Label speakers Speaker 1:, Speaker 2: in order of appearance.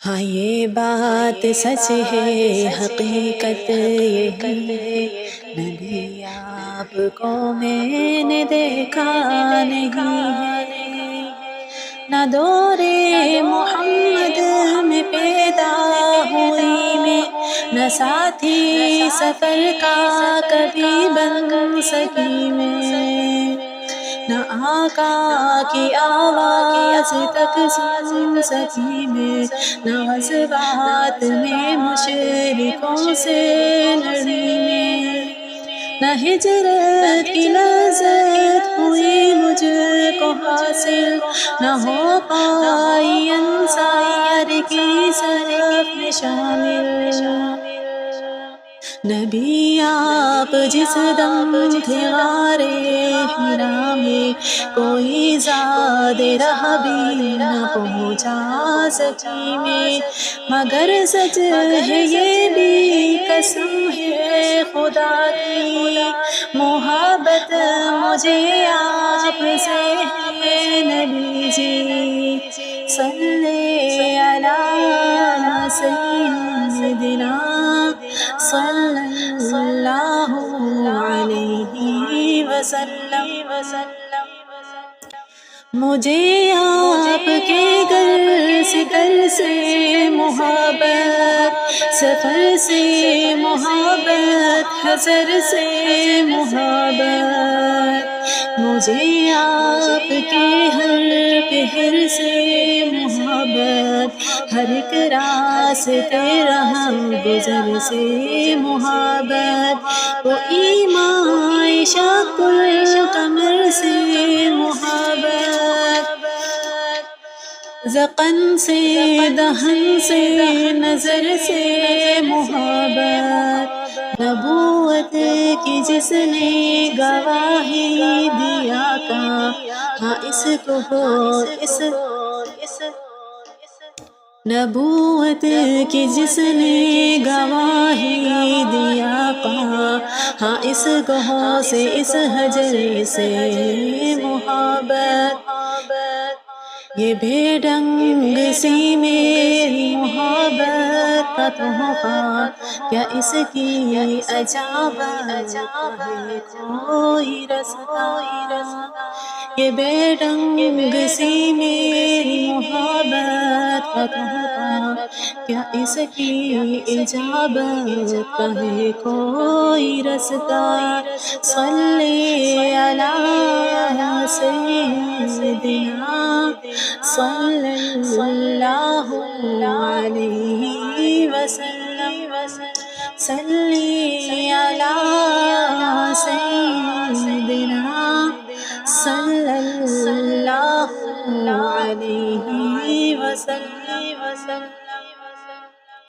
Speaker 1: ہاں یہ بات سچ ہے، حقیقت یہ ہے، نبی آپ کو میں نے دیکھا نہیں ہے، نہ دور محمد میں پیدا ہوئی میں، نہ ساتھی سفر کا کبھی بن سکی میں، نہ آقا کی آواز تک سن سکی میں، نہ غزوات میں مشرکوں سے لڑی میں، نہ ہجرت کی لذت ہوئی مجھ کو حاصل، نہ ہو پائی انصار کی صف میں شامل۔ نبی آپ جس دم تھے غار حرا میں، کوئی زاد راہ بھی نہ پہنچا سکی میں، مگر سچ ہے یہ بھی قسم ہے خدا کی، محبت مجھے آپ سے ہے نبی جی، صلی علی سیدنا صلی اللہ علیہ وسلم۔ مجھے آپ کے در سے محبت، سفر سے محبت، حضر سے محبت، مجھے آپ کے ہر پہر سے محبت، ہر ایک راستے رہا گزر سے محبت، وہ ایمان شق القمر سے محبت، ذقن سے دہن سے نظر سے محبت، نبوت کی جس نے گواہی دیا کا، ہاں اس کو نبوت کی جس نے گواہی دیا پا، ہاں اس گوہ سے اس حجر سے محبت، یہ بے ڈنگ سی میری محبت کا تحفہ، کیا اس کی عجابت ہے کوئی رستا، یہ بے ڈنگ سی میری محبت کا تحفہ، کیا اس کی اجابت کا ہے کوئی رستا، صلی علی سیدنا صلی اللہ علیہ وسلم، صلی علی سیدنا صلی اللہ علیہ وسلم۔